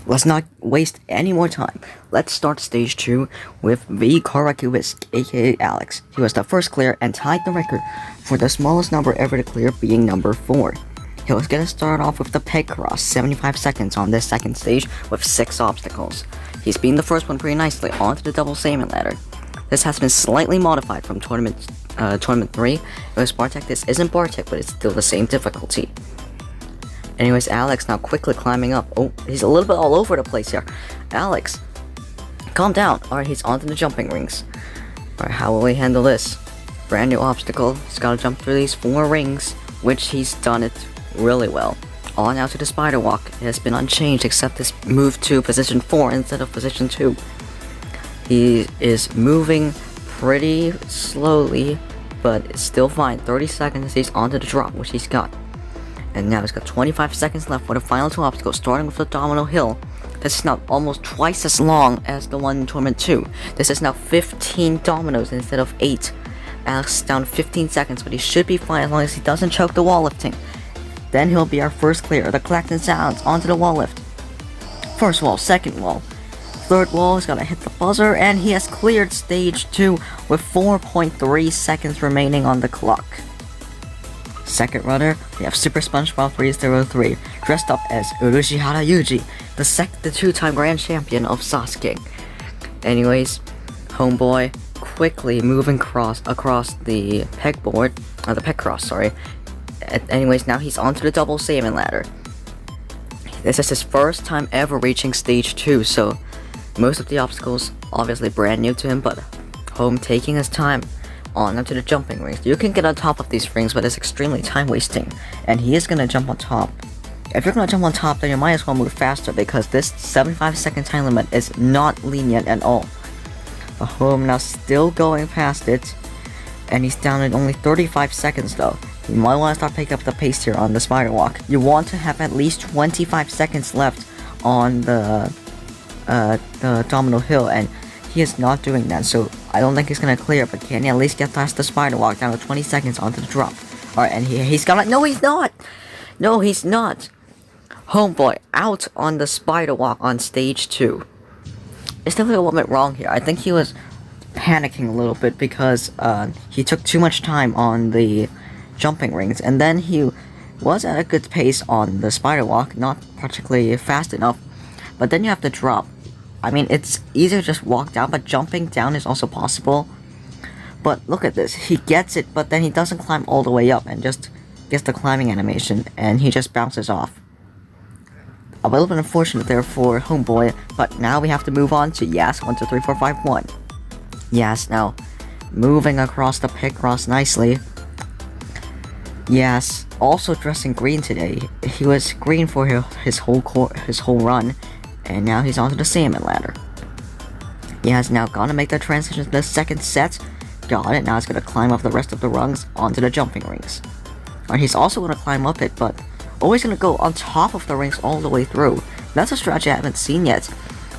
let's not waste any more time. Let's start stage 2 with the Karakuisk, aka Alex. He was the first clear and tied the record for the smallest number ever to clear, being number 4. He was gonna start off with the peg cross, 75 seconds on this second stage with 6 obstacles. He's beaten the first one pretty nicely onto the double salmon ladder. This has been slightly modified from Tournament 3. With Bartek, this isn't Bartek, but it's still the same difficulty. Anyways, Alex now quickly climbing up. Oh, he's a little bit all over the place here. Alex, calm down. Alright, he's onto the jumping rings. Alright, how will he handle this? Brand new obstacle. He's gotta jump through these 4 rings, which he's done it really well. On out to the spider walk. It has been unchanged except this move to position 4 instead of position 2. He is moving pretty slowly, but it's still fine. 30 seconds, he's onto the drop, which he's got. And now he's got 25 seconds left for the final 2 obstacles, starting with the domino hill. This is now almost twice as long as the one in Tournament 2. This is now 15 dominoes instead of 8. Alex is down 15 seconds, but he should be fine as long as he doesn't choke the wall lifting. Then he'll be our first clear. The collecting sounds onto the wall lift. First wall, second wall. Third wall is gonna hit the buzzer, and he has cleared stage 2 with 4.3 seconds remaining on the clock. Second runner, we have Super SpongeBob 303, dressed up as Urushihara Yuji, the 2-time grand champion of Sasuke. Anyways, homeboy quickly moving across the pegboard, the peg cross, sorry. Anyways, now he's onto the double salmon ladder. This is his first time ever reaching stage 2, so most of the obstacles obviously brand new to him, but home taking his time. On to the jumping rings. You can get on top of these rings, but it's extremely time wasting, and he is gonna jump on top. If you're gonna jump on top, then you might as well move faster, because this 75-second time limit is not lenient at all. The home now still going past it, and he's down at only 35 seconds though. You might want to start picking up the pace here on the spider walk. You want to have at least 25 seconds left on the domino hill, and he is not doing that, so I don't think he's gonna clear, but can he at least get past the spider walk down to 20 seconds onto the drop? Alright, and he's gonna— no, he's not! No, he's not! Homeboy out on the spider walk on stage 2. It's definitely a little bit wrong here. I think he was panicking a little bit because he took too much time on the jumping rings, and then he was at a good pace on the spider walk, not particularly fast enough, but then you have to drop. I mean, it's easier to just walk down, but jumping down is also possible. But look at this. He gets it, but then he doesn't climb all the way up and just gets the climbing animation, and he just bounces off. A little bit unfortunate there for homeboy, but now we have to move on to Yas 1, 2, 3, 4, 5, 1. Yas now moving across the peg cross nicely. Yas also dressing green today. He was green for his whole run. And now he's onto the salmon ladder. He has now gonna make the transition to the second set. Got it. Now he's gonna climb up the rest of the rungs onto the jumping rings. Alright, he's also gonna climb up it, but always gonna go on top of the rings all the way through. That's a strategy I haven't seen yet.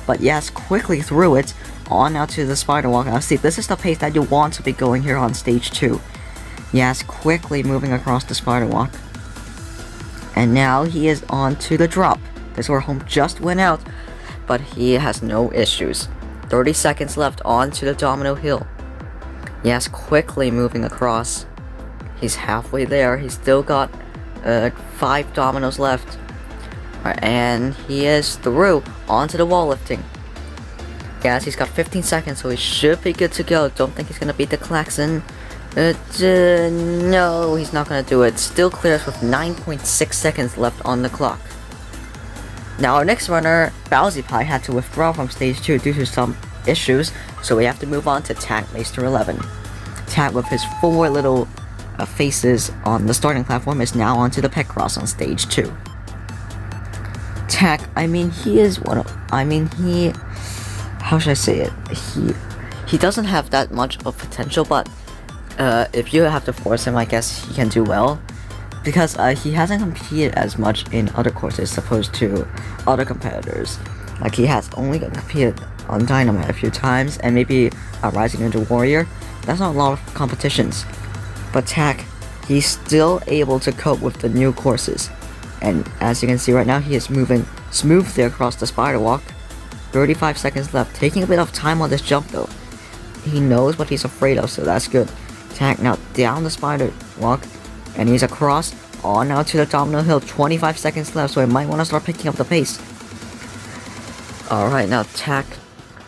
But yes, quickly through it, on out to the spider walk. Now see, this is the pace that you want to be going here on stage 2. Yes, quickly moving across the spider walk. And now he is on to the drop. This is where home just went out, but he has no issues. 30 seconds left onto the domino hill. Yes, quickly moving across. He's halfway there. He's still got 5 dominoes left. Right, and he is through onto the wall lifting. Yes, he's got 15 seconds, so he should be good to go. Don't think he's gonna beat the klaxon. No, he's not gonna do it. Still clears with 9.6 seconds left on the clock. Now our next runner, Bowsy Pie, had to withdraw from stage 2 due to some issues, so we have to move on to Tack Maester 11. Tack, with his 4 little faces on the starting platform, is now onto the peg cross on stage 2. Tack, I mean, he is one of— how should I say it? He doesn't have that much of potential, but if you have to force him, I guess he can do well. Because he hasn't competed as much in other courses opposed to other competitors. Like, he has only competed on Dynamite a few times, and maybe Rising Ninja Warrior. That's not a lot of competitions. But Tack, he's still able to cope with the new courses. And as you can see right now, he is moving smoothly across the spider walk. 35 seconds left, taking a bit of time on this jump though. He knows what he's afraid of, so that's good. Tag now down the spider walk, and he's across, on now to the domino hill. 25 seconds left, so he might want to start picking up the pace. Alright, now Tack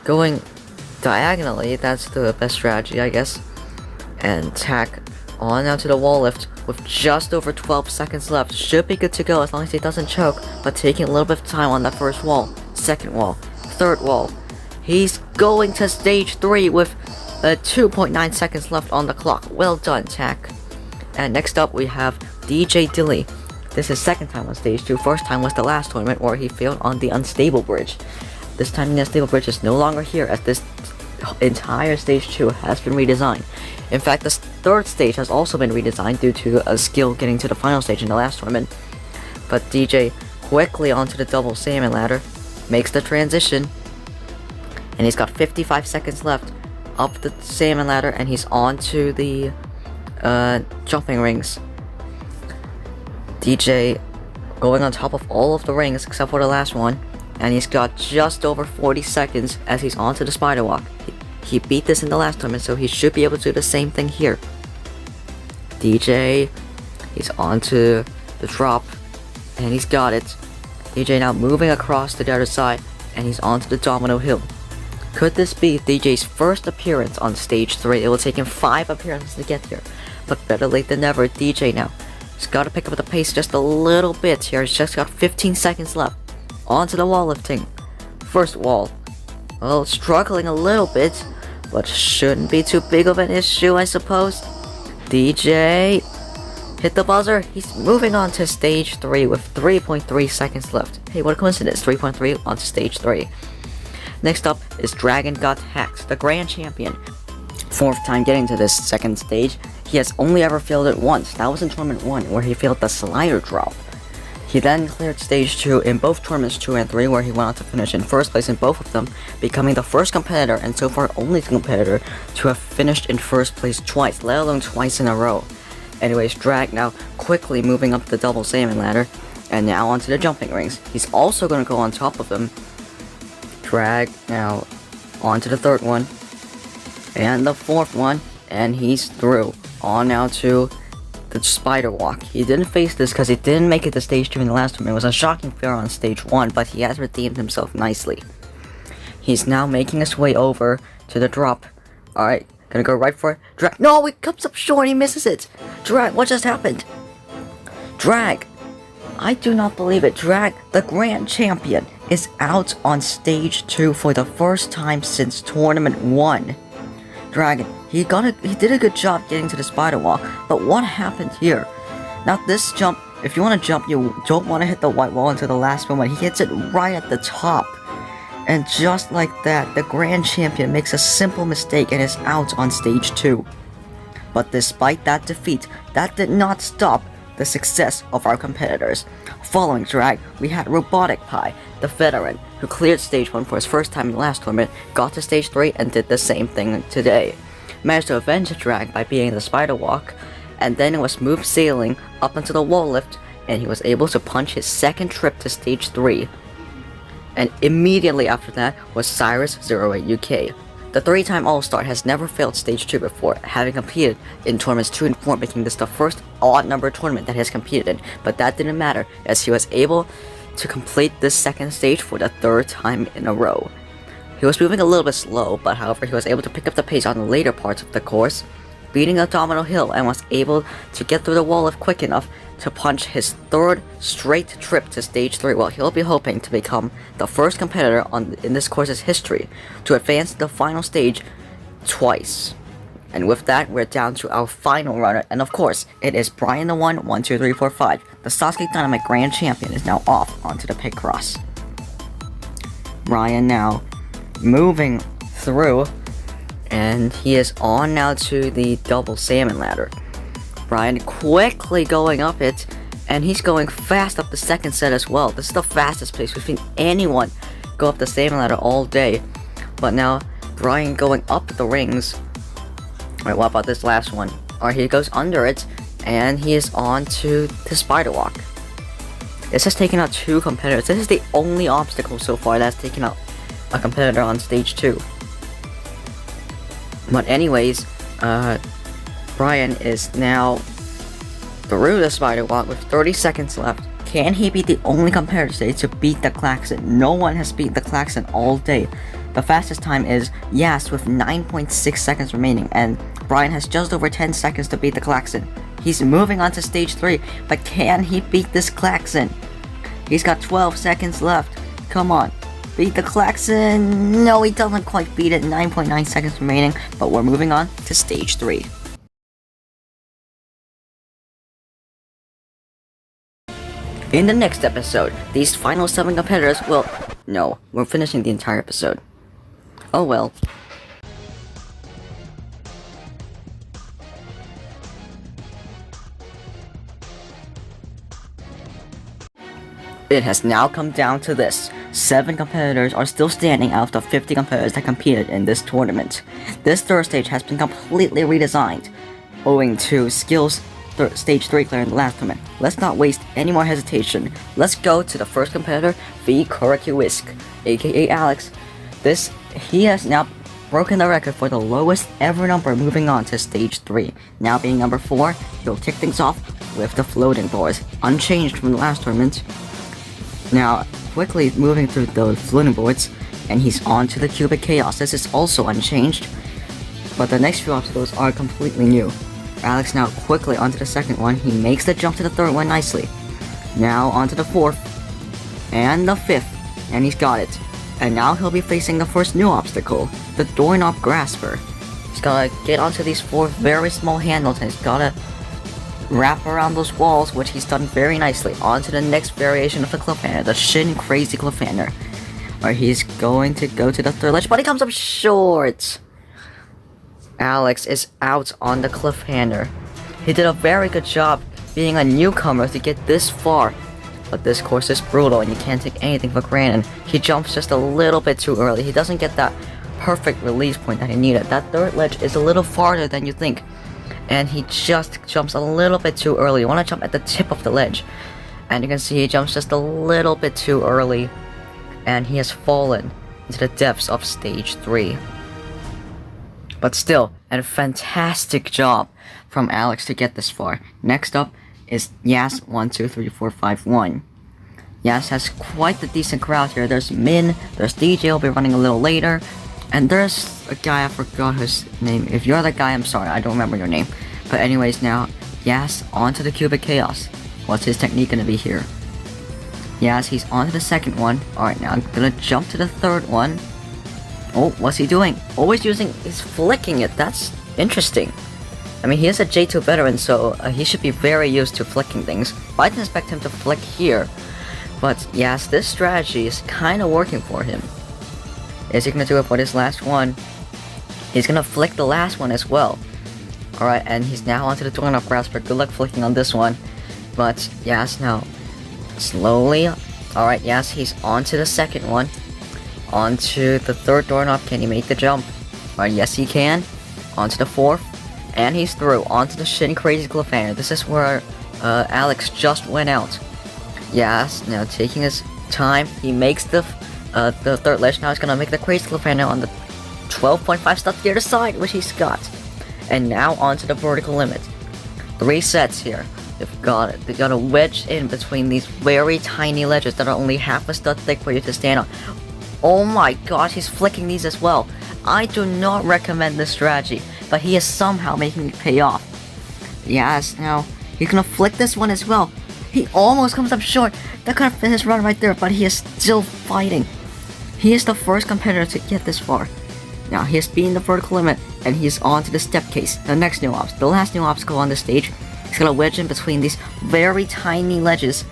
going diagonally, that's the best strategy, I guess. And Tack on now to the wall lift with just over 12 seconds left. Should be good to go as long as he doesn't choke, but taking a little bit of time on that first wall, second wall, third wall. He's going to stage 3 with 2.9 seconds left on the clock. Well done, Tack. And next up we have DJ Dilly. This is second time on stage 2. First time was the last tournament where he failed on the unstable bridge. This time the unstable bridge is no longer here as this entire stage 2 has been redesigned. In fact, this third stage has also been redesigned due to a skill getting to the final stage in the last tournament. But DJ quickly onto the double salmon ladder, makes the transition, and he's got 55 seconds left up the salmon ladder, and he's on to the jumping rings. DJ going on top of all of the rings except for the last one, and he's got just over 40 seconds as he's onto the spider walk. He beat this in the last tournament, so he should be able to do the same thing here. DJ, he's onto the drop, and he's got it. DJ now moving across to the other side, and he's onto the domino hill. Could this be DJ's first appearance on stage 3? It will take him 5 appearances to get here, but better late than never. DJ now, he's got to pick up the pace just a little bit here. He's just got 15 seconds left. Onto the wall lifting. First wall. Well, struggling a little bit, but shouldn't be too big of an issue, I suppose. DJ, hit the buzzer. He's moving on to stage 3 with 3.3 seconds left. Hey, what a coincidence. 3.3 onto stage 3. Next up is Dragon Got Hacked, the grand champion. 4th time getting to this second stage. He has only ever failed it once. That was in tournament 1, where he failed the slider drop. He then cleared stage 2 in both tournaments 2 and 3, where he went on to finish in first place in both of them, becoming the first competitor and so far only competitor to have finished in first place twice, let alone twice in a row. Anyways, Drag now quickly moving up the double salmon ladder, and now onto the jumping rings. He's also going to go on top of them. Drag now onto the third one, and the fourth one, and he's through. On now to the spider walk. He didn't face this because he didn't make it to stage 2 in the last one. It was a shocking fail on stage 1, but he has redeemed himself nicely. He's now making his way over to the drop. Alright, gonna go right for it. Drag. No, he comes up short, he misses it. Drag, what just happened? Drag. I do not believe it. Drag, the grand champion, is out on stage 2 for the first time since tournament 1. Dragon, he did a good job getting to the spider walk, but what happened here? Now this jump, if you want to jump, you don't want to hit the white wall until the last moment. He hits it right at the top. And just like that, the grand champion makes a simple mistake and is out on stage 2. But despite that defeat, that did not stop the success of our competitors. Following Drag, we had Robotic Pie, the veteran, who cleared stage 1 for his first time in the last tournament, got to stage 3 and did the same thing today. Managed to avenge Drag by beating the spider walk, and then it was smooth sailing up onto the wall lift, and he was able to punch his second trip to stage 3. And immediately after that was Cyrus08 UK. The 3-time All-Star has never failed stage 2 before, having competed in tournaments 2 and 4, making this the first odd-number tournament that he has competed in, but that didn't matter, as he was able to complete this second stage for the 3rd time in a row. He was moving a little bit slow, but however he was able to pick up the pace on the later parts of the course, beating a domino hill, and was able to get through the wall lift quick enough to punch his 3rd straight trip to stage 3. Well, he'll be hoping to become the first competitor in this course's history to advance to the final stage twice. And with that, we're down to our final runner, and of course, it is Brian the 1, 2, 3, 4, 5. The Sasuke Dynamite Grand Champion is now off onto the pit cross. Brian now moving through, and he is on now to the double salmon ladder. Brian quickly going up it, and he's going fast up the second set as well. This is the fastest pace we've seen anyone go up the salmon ladder all day. But now, Brian going up the rings. Alright, what about this last one? Alright, he goes under it, and he is on to the spider walk. This has taken out 2 competitors. This is the only obstacle so far that's taken out a competitor on stage 2. But anyways, Brian is now through the spider walk with 30 seconds left. Can he be the only competitor today to beat the klaxon? No one has beat the klaxon all day. The fastest time is Yas with 9.6 seconds remaining, and Brian has just over 10 seconds to beat the klaxon. He's moving on to stage 3, but can he beat this klaxon? He's got 12 seconds left. Come on, beat the klaxon. No, he doesn't quite beat it. 9.9 seconds remaining, but we're moving on to stage 3. In the next episode, these final 7 competitors will... No, we're finishing the entire episode. Oh well. It has now come down to this. 7 competitors are still standing out of the 50 competitors that competed in this tournament. This third stage has been completely redesigned, owing to skills stage 3 clear in the last tournament. Let's not waste any more hesitation. Let's go to the first competitor, the Whisk, aka Alex. He has now broken the record for the lowest ever number moving on to stage 3. Now being number 4, he'll kick things off with the floating boards, unchanged from the last tournament. Now, quickly moving through those floating boards, and he's on to the cubic chaos. This is also unchanged, but the next few obstacles are completely new. Alex now quickly onto the second one. He makes the jump to the third one nicely. Now onto the fourth, and the fifth, and he's got it. And now he'll be facing the first new obstacle, the doorknob grasper. He's gotta get onto these 4 very small handles, and he's gotta wrap around those walls, which he's done very nicely. On to the next variation of the cliffhanger, the Shin Crazy cliffhanger, where he's going to go to the third ledge, but he comes up short. Alex is out on the cliffhanger. He did a very good job being a newcomer to get this far, but this course is brutal and you can't take anything for granted. He jumps just a little bit too early. He doesn't get that perfect release point that he needed. That third ledge is a little farther than you think, and he just jumps a little bit too early. You want to jump at the tip of the ledge, and you can see he jumps just a little bit too early, and he has fallen into the depths of stage 3. But still, a fantastic job from Alex to get this far. Next up is Yas 1234551. Yas has quite the decent crowd here. There's Min, there's DJ will be running a little later, and there's a guy I forgot his name. If you're that guy, I'm sorry, I don't remember your name. But anyways, now Yas onto the cubic chaos. What's his technique gonna be here? Yas, he's onto the second one. Alright, now I'm gonna jump to the third one. Oh, what's he doing? Always he's flicking it. That's interesting. I mean, he is a J2 veteran, so he should be very used to flicking things. But I didn't expect him to flick here. But yes, this strategy is kind of working for him. Is he gonna do it for this last one? He's gonna flick the last one as well. Alright, and he's now onto the doorknob grasper. Good luck flicking on this one. But yes, now slowly. Alright, yes, he's onto the second one. Onto the third doorknob. Can he make the jump? Alright, yes he can. Onto the fourth. And he's through. Onto the Shin Crazy cliffhanger. This is where Alex just went out. Yes, now taking his time. He makes the third ledge. Now he's gonna make the crazy cliffhanger on the 12.5 stuff to the other side, which he's got. And now onto the vertical limit. 3 sets here. They've got it. They got a wedge in between these very tiny ledges that are only half a stud thick for you to stand on. Oh my gosh, he's flicking these as well. I do not recommend this strategy, but he is somehow making it pay off. Yes, now he's gonna flick this one as well. He almost comes up short. That could have been his run right there, but he is still fighting. He is the first competitor to get this far. Now he has beaten the vertical limit, and he's on to the step case, the next new obstacle, the last new obstacle on this stage. He's gonna wedge in between these very tiny ledges,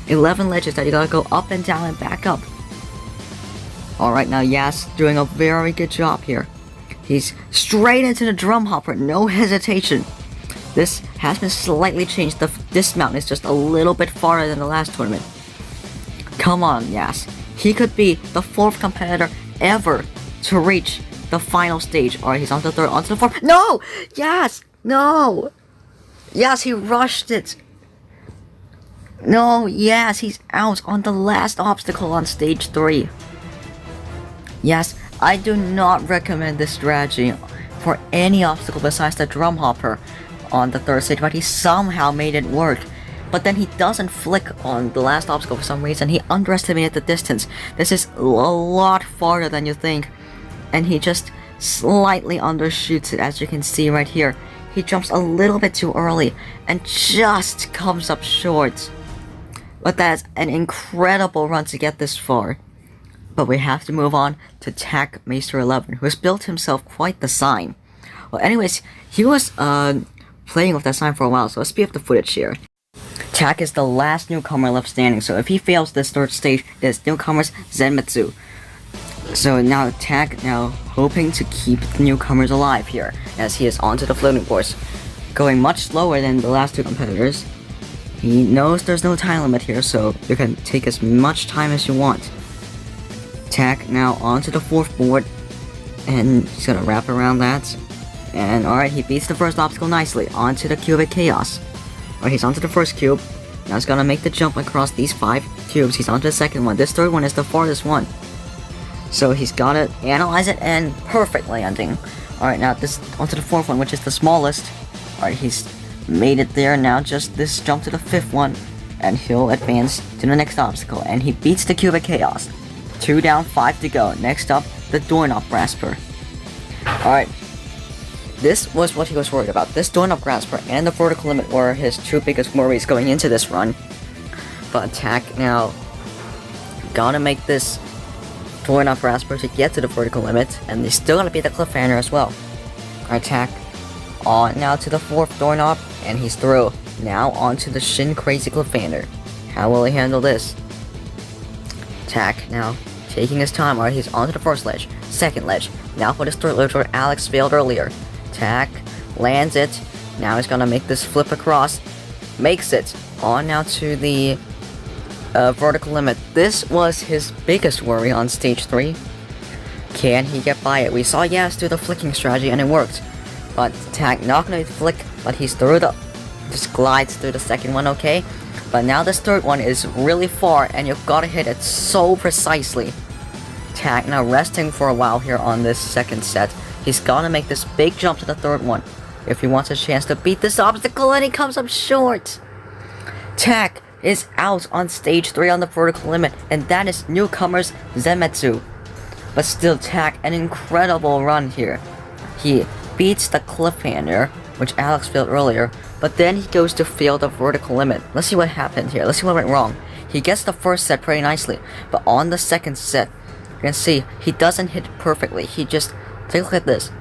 11 ledges that you gotta go up and down and back up. Alright, now Yas doing a very good job here. He's straight into the drum hopper, no hesitation. This has been slightly changed. This mountain is just a little bit farther than the last tournament. Come on, Yas. He could be the 4th competitor ever to reach the final stage. Alright, he's on the 3rd, onto the 4th. No! Yes! No! Yes, he rushed it. No, yes, he's out on the last obstacle on stage 3. Yes, I do not recommend this strategy for any obstacle besides the drum hopper on the 3rd stage, but he somehow made it work. But then he doesn't flick on the last obstacle for some reason. He underestimated the distance. This is a lot farther than you think. And he just slightly undershoots it, as you can see right here. He jumps a little bit too early and just comes up short. But that's an incredible run to get this far. But we have to move on to Tack Maester 11, who has built himself quite the sign. Well, anyways, he was playing with that sign for a while, so let's speed up the footage here. Tack is the last newcomer left standing, so if he fails this 3rd stage, there's newcomers Zenmitsu. So now Tack hoping to keep the newcomers alive here, as he is onto the floating course, going much slower than the last 2 competitors. He knows there's no time limit here, so you can take as much time as you want. Tack now onto the 4th board, and he's gonna wrap around that. And alright, he beats the first obstacle nicely, onto the cubic chaos. Alright, he's onto the 1st cube. Now he's gonna make the jump across these 5 cubes. He's onto the 2nd one. This 3rd one is the farthest one. So he's gotta analyze it and perfect landing. Alright, now this onto the 4th one, which is the smallest. Alright, he's made it there. Now just this jump to the 5th one, and he'll advance to the next obstacle. And he beats the cubic chaos. 2 down, 5 to go. Next up, the doorknob grasper. Alright. This was what he was worried about. This doorknob grasper and the vertical limit were his 2 biggest worries going into this run. But Tack now gotta make this doorknob grasper to get to the vertical limit, and they still gotta beat the cliffhanger as well. Alright, Tack on now to the 4th doorknob, and he's through. Now onto the Shin Crazy cliffhanger. How will he handle this? Tack now taking his time. Alright, he's onto the 1st ledge, 2nd ledge. Now for this 3rd ledge where Alex failed earlier. Tack lands it. Now he's gonna make this flip across. Makes it. On now to the vertical limit. This was his biggest worry on stage 3. Can he get by it? We saw Yas do the flicking strategy and it worked. But Tack not gonna flick, but he's through the... just glides through the 2nd one, okay? But now this 3rd one is really far and you've gotta hit it so precisely. Tack now resting for a while here on this 2nd set. He's gotta make this big jump to the 3rd one if he wants a chance to beat this obstacle, and he comes up short. Tack is out on stage 3 on the vertical limit, and that is newcomers Zenmitsu. But still, Tack, an incredible run here. He beats the cliffhanger, which Alex failed earlier, but then he goes to fail the vertical limit. Let's see what happened here. Let's see what went wrong. He gets the 1st set pretty nicely, but on the 2nd set, you can see he doesn't hit it perfectly. He just... take a look at this.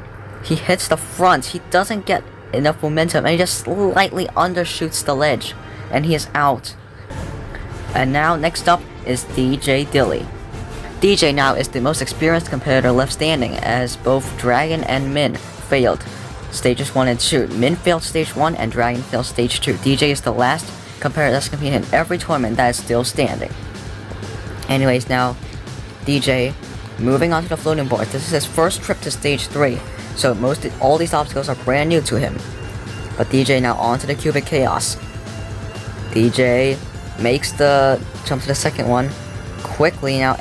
He hits the front. He doesn't get enough momentum, and he just slightly undershoots the ledge, and he is out. And now next up is DJ Dilly. DJ now is the most experienced competitor left standing, as both Dragon and Min failed stages 1 and 2. Min failed stage 1 and Dragon failed stage 2. DJ is the last competitor that's competed in every tournament that is still standing. Anyways, now DJ moving on to the floating board. This is his first trip to stage 3, so all these obstacles are brand new to him. But DJ now onto the cubic chaos. DJ makes the jump to the 2nd one quickly now,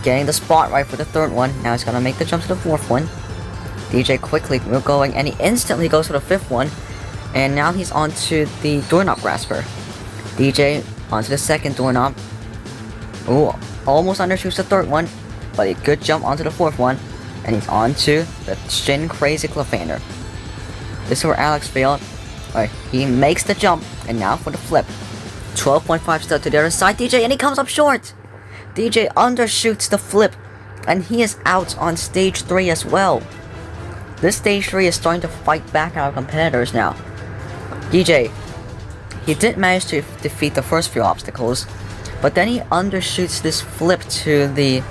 getting the spot right for the 3rd one. Now he's gonna make the jump to the 4th one. DJ quickly going, and he instantly goes to the 5th one, and now he's onto the doorknob grasper. DJ onto the 2nd doorknob. Ooh, almost undershoots the 3rd one, but a good jump onto the 4th one, and he's onto the Shin Crazy cliffhanger. This is where Alex failed. Alright, he makes the jump, and now for the flip. 12.5 step to the other side, DJ, and he comes up short! DJ undershoots the flip, and he is out on stage 3 as well. This stage 3 is starting to fight back our competitors now. DJ, he did manage to defeat the first few obstacles, but then he undershoots this flip to the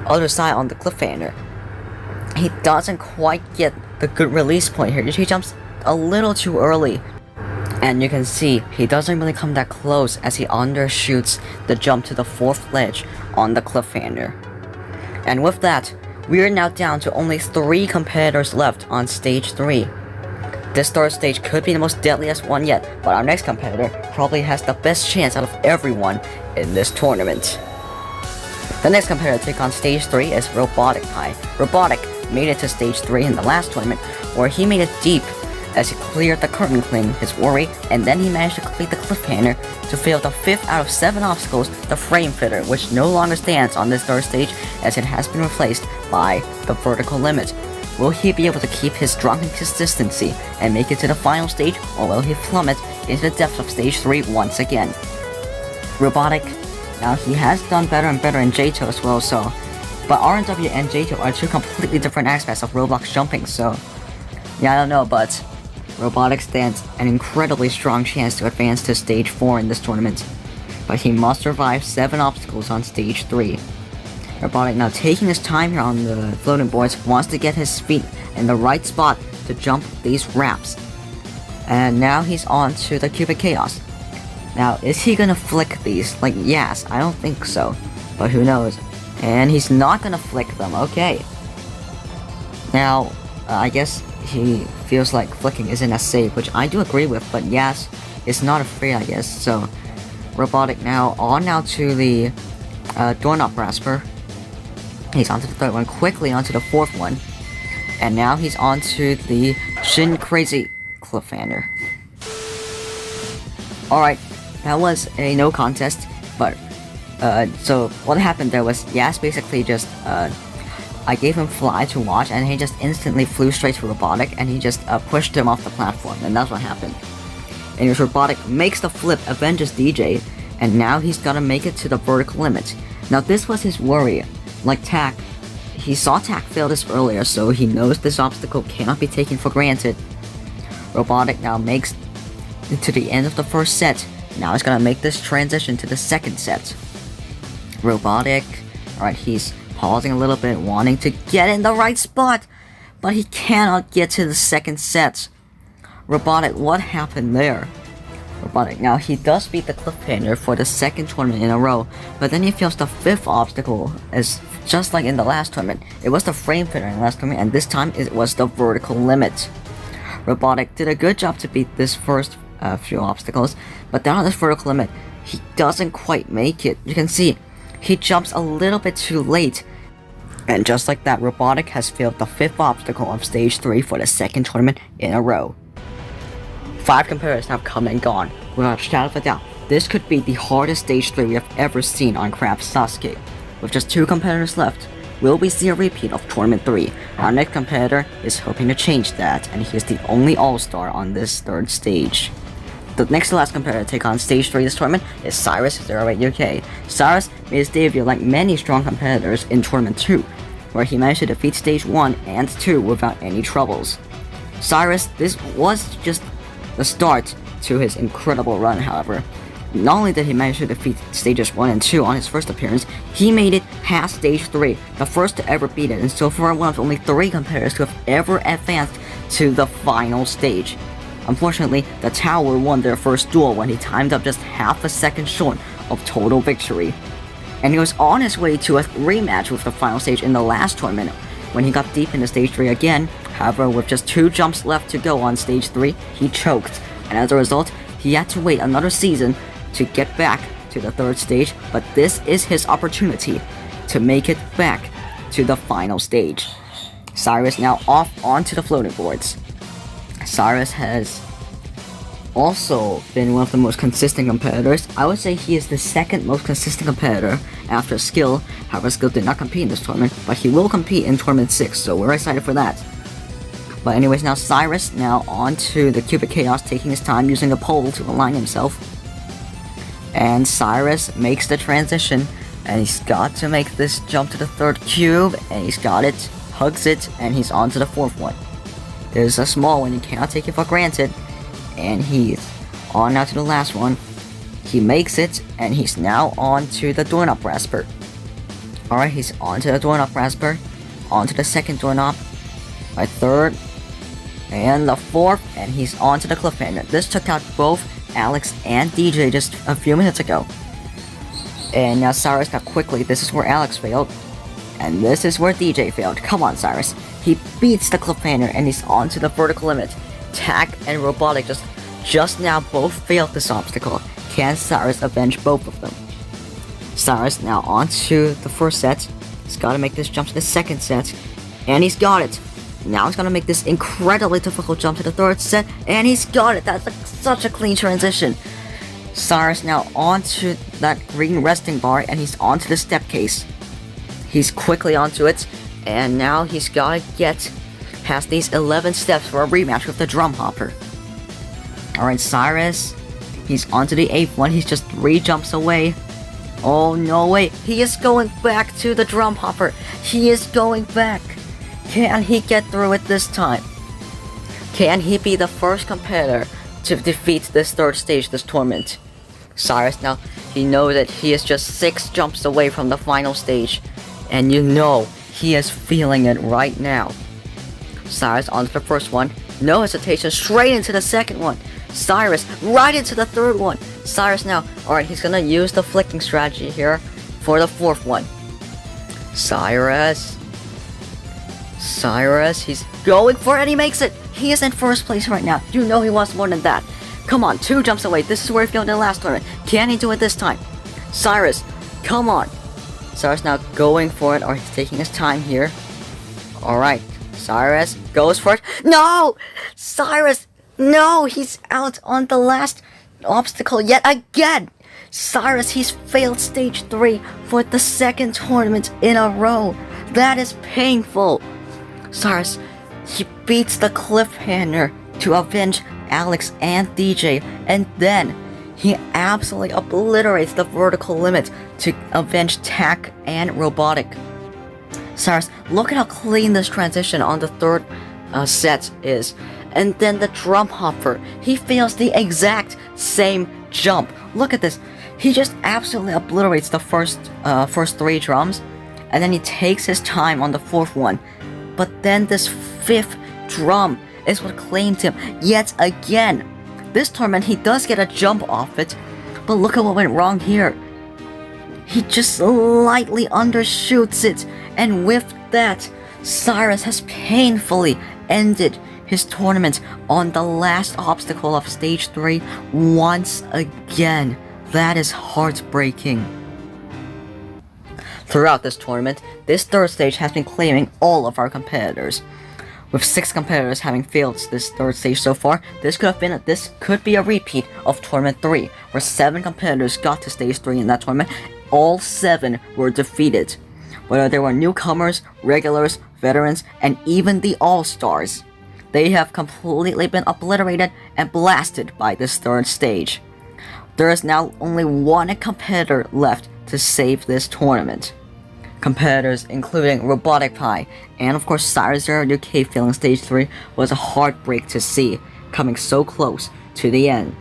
other side on the cliffhanger. He doesn't quite get the good release point here. He jumps a little too early. And you can see, he doesn't really come that close as he undershoots the jump to the 4th ledge on the cliffhanger. And with that, we are now down to only 3 competitors left on stage 3. This third stage could be the most deadliest one yet, but our next competitor probably has the best chance out of everyone in this tournament. The next competitor to take on stage 3 is Robotic Pie. Robotic made it to stage 3 in the last tournament, where he made it deep as he cleared the curtain cleaning his worry, and then he managed to complete the cliffhanger to fail the 5th out of 7 obstacles, the frame fitter, which no longer stands on this third stage as it has been replaced by the vertical limit. Will he be able to keep his drunken consistency and make it to the final stage, or will he plummet into the depths of stage 3 once again? Robotic, now he has done better and better in J-To as well, so... But RNW and J-To are two completely different aspects of Roblox jumping, so... Yeah, I don't know, but... Robotic stands an incredibly strong chance to advance to stage 4 in this tournament. But he must survive 7 obstacles on stage 3. Robotic, now taking his time here on the floating boards, wants to get his feet in the right spot to jump these ramps. And now he's on to the Cubic Chaos. Now, is he gonna flick these? Like, yes, I don't think so. But who knows? And he's not gonna flick them, okay. Now, I guess he feels like flicking isn't as safe, which I do agree with, but yes, it's not afraid, I guess. So, Robotic now to the Doorknob Rasper. He's onto the third one, quickly onto the fourth one. And now he's onto the Shin Crazy Cliffhanger. Alright, that was a no contest, but so what happened there was Yas basically just I gave him fly to watch, and he just instantly flew straight to Robotic, and he just pushed him off the platform, and that's what happened. And his Robotic makes the flip, avenges DJ, and now he's gotta make it to the vertical limit. Now this was his worry. Like Tak, he saw Tak fail this earlier, so he knows this obstacle cannot be taken for granted. Robotic now makes it to the end of the first set. Now he's gonna make this transition to the second set. Robotic, alright, he's pausing a little bit, wanting to get in the right spot, but he cannot get to the second set. Robotic, what happened there? Robotic, now he does beat the cliffhanger for the second tournament in a row, but then he fails the 5th obstacle, as just like in the last tournament. It was the frame fitter in the last tournament, and this time it was the vertical limit. Robotic did a good job to beat this first few obstacles, but then on this vertical limit, he doesn't quite make it. You can see, he jumps a little bit too late, and just like that, Robotic has failed the 5th obstacle of stage 3 for the second tournament in a row. 5 competitors have come and gone. Without a shadow of a doubt, this could be the hardest stage 3 we have ever seen on Craft Sasuke. With just 2 competitors left, will we see a repeat of Tournament 3? Our next competitor is hoping to change that, and he is the only all-star on this third stage. The next to last competitor to take on stage 3 this tournament is Cyrus08 UK. Cyrus made his debut like many strong competitors in Tournament 2, where he managed to defeat stage 1 and 2 without any troubles. Cyrus, this was just the start to his incredible run, however. Not only did he manage to defeat stages 1 and 2 on his first appearance, he made it past stage 3, the first to ever beat it, and so far one of only 3 competitors to have ever advanced to the final stage. Unfortunately, the Tower won their first duel when he timed up just half a second short of total victory. And he was on his way to a rematch with the final stage in the last tournament, when he got deep into stage 3 again. However, with just 2 jumps left to go on stage 3, he choked, and as a result, he had to wait another season to get back to the third stage, but this is his opportunity to make it back to the final stage. Cyrus now off onto the floating boards. Cyrus has also been one of the most consistent competitors. I would say he is the second most consistent competitor after Skill. However, Skill did not compete in this tournament, but he will compete in Tournament 6, so we're excited for that. But anyways, now Cyrus now onto the Cubic Chaos, taking his time using a pole to align himself. And Cyrus makes the transition, and he's got to make this jump to the third cube, and he's got it, hugs it, and he's on to the fourth one. There's a small one, you cannot take it for granted, and he's on now to the last one. He makes it, and he's now on to the Doorknob Rasper. Alright, he's on to the Doorknob Rasper, on to the second doorknob, my third, and the fourth, and he's on to the cliffhanger. This took out both Alex and DJ just a few minutes ago. And now Cyrus got quickly, this is where Alex failed, and this is where DJ failed. Come on, Cyrus. He beats the cliffhanger, and he's on to the vertical limit. Tack and Robotic just now both failed this obstacle. Can Cyrus avenge both of them? Cyrus now on to the first set. He's got to make this jump to the second set, and he's got it. Now he's gonna make this incredibly difficult jump to the third set, and he's got it. That's such a clean transition. Cyrus now onto that green resting bar, and he's onto the step case. He's quickly onto it, and now he's gotta get past these 11 steps for a rematch with the drum hopper. Alright, Cyrus, he's onto the 8th one. He's just 3 jumps away. Oh no, wait, he is going back to the drum hopper. He is going back. Can he get through it this time? Can he be the first competitor to defeat this third stage, this tournament? Cyrus now, he knows that he is just 6 jumps away from the final stage. And you know, he is feeling it right now. Cyrus onto the first one. No hesitation, straight into the second one. Cyrus right into the third one. Cyrus now, alright, he's gonna use the flicking strategy here for the fourth one. Cyrus, he's going for it, and he makes it! He is in first place right now. You know he wants more than that. Come on, 2 jumps away. This is where he failed in the last tournament. Can he do it this time? Cyrus, come on. Cyrus now going for it, or he's taking his time here. Alright, Cyrus goes for it. No! Cyrus, no! He's out on the last obstacle yet again! Cyrus, he's failed stage 3 for the second tournament in a row. That is painful. Cyrus, he beats the cliffhanger to avenge Alex and DJ, and then he absolutely obliterates the vertical limit to avenge Tack and Robotic. Cyrus, look at how clean this transition on the third set is. And then the drum hopper, he fails the exact same jump. Look at this. He just absolutely obliterates the first 3 drums, and then he takes his time on the 4th one. But then this 5th drum is what claimed him yet again. This tournament, he does get a jump off it, but look at what went wrong here. He just slightly undershoots it, and with that, Cyrus has painfully ended his tournament on the last obstacle of stage 3 once again. That is heartbreaking. Throughout this tournament, this third stage has been claiming all of our competitors. With 6 competitors having failed this third stage so far, this could be a repeat of tournament 3, where 7 competitors got to stage 3 in that tournament. All 7 were defeated. Whether they were newcomers, regulars, veterans, and even the all-stars, they have completely been obliterated and blasted by this third stage. There is now only 1 competitor left to save this tournament. Competitors including Robotic Pie and of course Cyrus UK failing stage 3 was a heartbreak to see, coming so close to the end.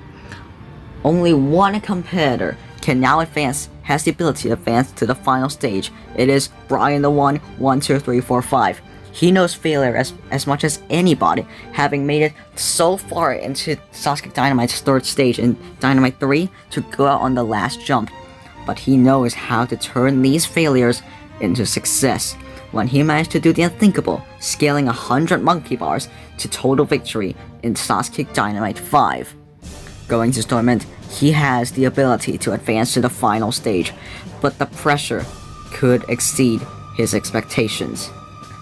Only 1 competitor can now has the ability to advance to the final stage. It is Brian the 1, 2, 3, 4, 5. He knows failure as much as anybody, having made it so far into Sasuke Dynamite's third stage in Dynamite 3 to go out on the last jump. But he knows how to turn these failures into success when he managed to do the unthinkable, scaling 100 monkey bars to total victory in Sasuke Dynamite 5. Going to this tournament, he has the ability to advance to the final stage, but the pressure could exceed his expectations.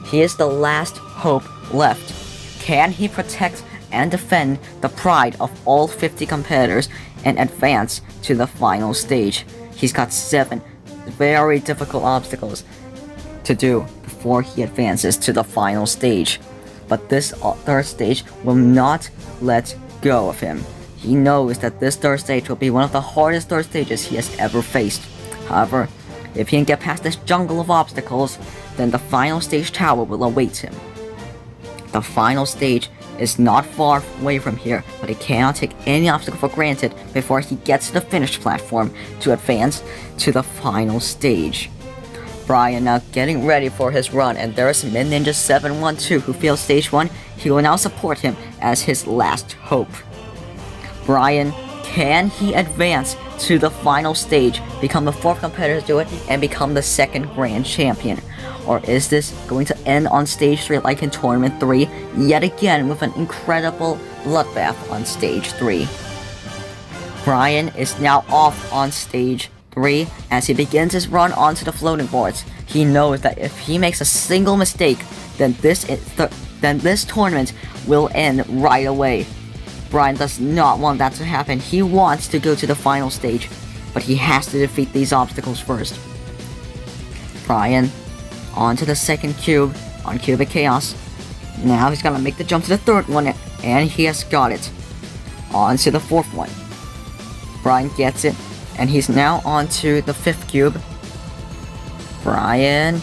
He is the last hope left. Can he protect and defend the pride of all 50 competitors and advance to the final stage? He's got 7 very difficult obstacles to do before he advances to the final stage. But this third stage will not let go of him. He knows that this third stage will be one of the hardest third stages he has ever faced. However, if he can get past this jungle of obstacles, then the final stage tower will await him. The final stage is not far away from here, but he cannot take any obstacle for granted before he gets to the finish platform to advance to the final stage. Brian now getting ready for his run, and there is Min Ninja 712 who failed stage 1. He will now support him as his last hope. Brian, can he advance to the final stage, become the 4th competitor to do it, and become the 2nd Grand Champion? Or is this going to end on stage 3 like in Tournament 3, yet again with an incredible bloodbath on stage 3. Brian is now off on stage 3 as he begins his run onto the floating boards. He knows that if he makes a single mistake, then this tournament will end right away. Brian does not want that to happen. He wants to go to the final stage, but he has to defeat these obstacles first. Brian onto the second cube on Cubic Chaos. Now he's gonna make the jump to the third one, and he has got it. On to the fourth one. Brian gets it, and he's now on to the fifth cube. Brian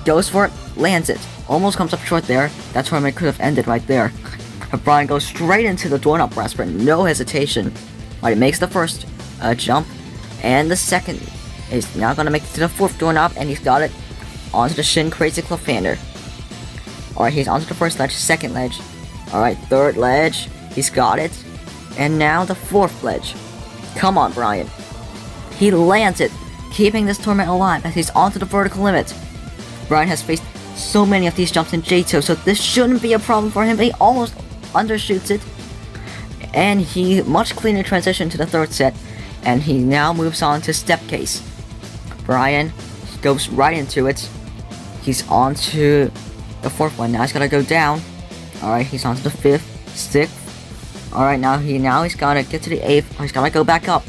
goes for it, lands it. Almost comes up short there. That tournament could have ended right there. But Brian goes straight into the doorknob grasper, no hesitation. Alright, he makes the first jump, and the second is now gonna make it to the fourth doorknob, and he's got it. Onto the Shin Crazy Cliffhanger. Alright, he's onto the first ledge, second ledge. Alright, third ledge, he's got it. And now the fourth ledge. Come on, Brian. He lands it, keeping this tournament alive as he's onto the vertical limit. Brian has faced so many of these jumps in J2, so this shouldn't be a problem for him, but he almost undershoots it. And he much cleaner transition to the third set, and he now moves on to step case. Brian goes right into it. He's on to the fourth one. Now he's gotta go down. Alright, he's on to the fifth, sixth. Alright, now he's gotta get to the eighth. He's gotta go back up.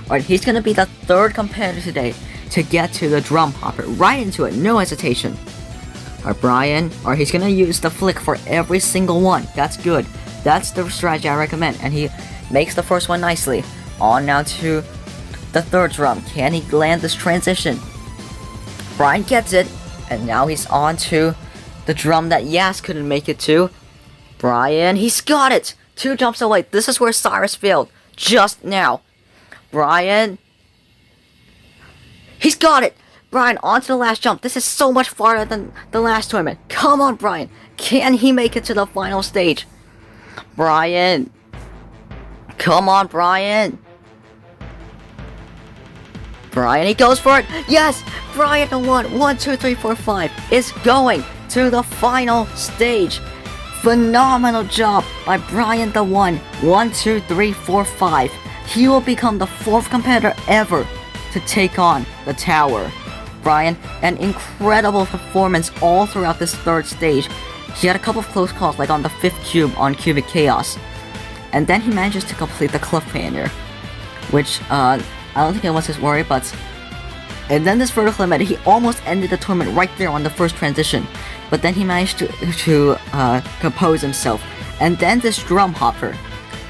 Alright, he's gonna be the third competitor today to get to the drum hopper. Right into it, no hesitation. Alright, Brian, or he's gonna use the flick for every single one. That's good. That's the strategy I recommend. And he makes the first one nicely. On now to the third drum. Can he land this transition? Brian gets it. And now he's on to the drum that Yas couldn't make it to. Brian, he's got it! 2 jumps away. This is where Cyrus failed. Just now. Brian. He's got it! Brian, onto the last jump. This is so much farther than the last tournament. Come on, Brian. Can he make it to the final stage? Brian. Come on, Brian. Brian, he goes for it. Yes! Brian the 1, 2, 3, 4, 5 is going to the final stage. Phenomenal job by Brian the 1, 2, 3, 4, 5. He will become the 4th competitor ever to take on the tower. Brian, an incredible performance all throughout this third stage. He had a couple of close calls, like on the 5th cube on Cubic Chaos. And then he manages to complete the cliffhanger, which, I don't think it was his worry, but... And then this vertical limit, he almost ended the tournament right there on the first transition. But then he managed to compose himself. And then this drum hopper.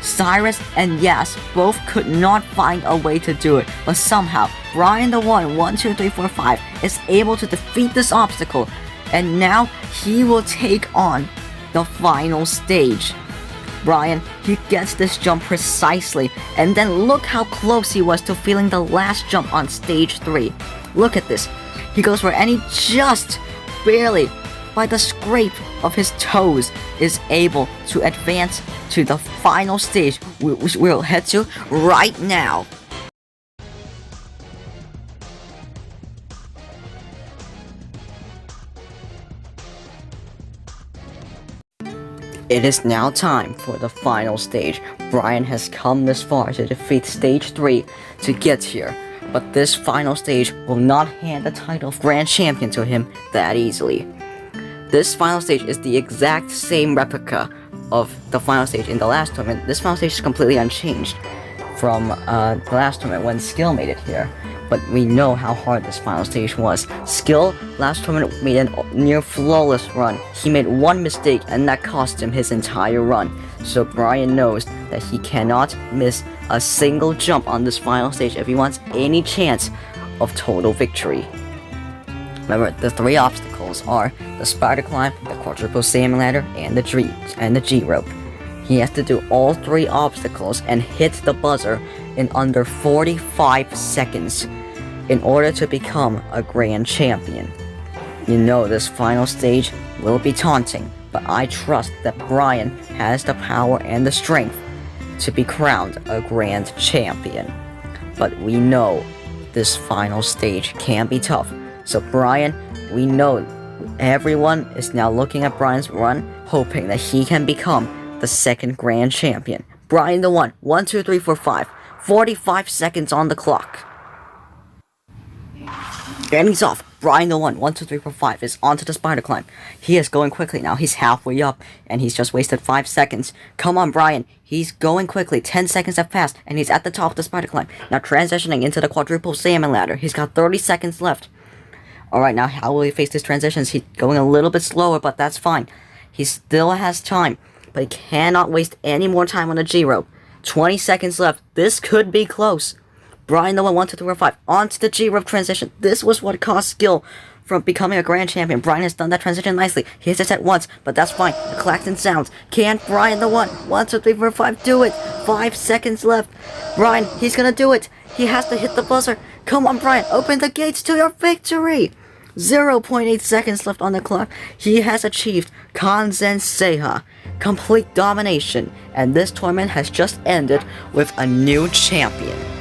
Cyrus and Yas both could not find a way to do it, but somehow Brian the 1, 2, 3, 4, 5 is able to defeat this obstacle, and now he will take on the final stage. Brian, he gets this jump precisely, and then look how close he was to feeling the last jump on stage 3. Look at this. He goes for it, and he just barely, by the scrape of his toes, is able to advance to the final stage, which we'll head to right now. It is now time for the final stage. Brian has come this far to defeat stage 3 to get here, but this final stage will not hand the title of Grand Champion to him that easily. This final stage is the exact same replica of the final stage in the last tournament. This final stage is completely unchanged from the last tournament when Skill made it here. But we know how hard this final stage was. Skill, last tournament, made a near flawless run. He made one mistake and that cost him his entire run. So Brian knows that he cannot miss a single jump on this final stage if he wants any chance of total victory. Remember, the 3 obstacles are the spider climb, the quadruple salmon ladder, and the G rope. He has to do all 3 obstacles and hit the buzzer in under 45 seconds in order to become a Grand Champion. You know this final stage will be taunting, but I trust that Brian has the power and the strength to be crowned a Grand Champion. But we know this final stage can be tough. So Brian, we know everyone is now looking at Brian's run, hoping that he can become the second grand champion. Brian the One, 1, 2, 3, 4, 5. 45 seconds on the clock. And he's off. Brian the One, 1, 2, 3, 4, 5 is onto the spider climb. He is going quickly now. He's halfway up, and he's just wasted 5 seconds. Come on, Brian. He's going quickly. 10 seconds have passed, and he's at the top of the spider climb. Now transitioning into the quadruple salmon ladder. He's got 30 seconds left. Alright, now how will he face these transitions? He's going a little bit slower, but that's fine. He still has time, but he cannot waste any more time on the G-rope. 20 seconds left. This could be close. Brian the One, 1, 2, 3, 4, 5. Onto the G-rope transition. This was what cost skill from becoming a grand champion. Brian has done that transition nicely. He hits it at once, but that's fine. The klaxon sounds. Can Brian the One, 1, 2, 3, 4, 5 do it? 5 seconds left. Brian, he's gonna do it. He has to hit the buzzer. Come on, Brian. Open the gates to your victory. 0.8 seconds left on the clock. He has achieved Kanzen Seiha, complete domination, and this tournament has just ended with a new champion.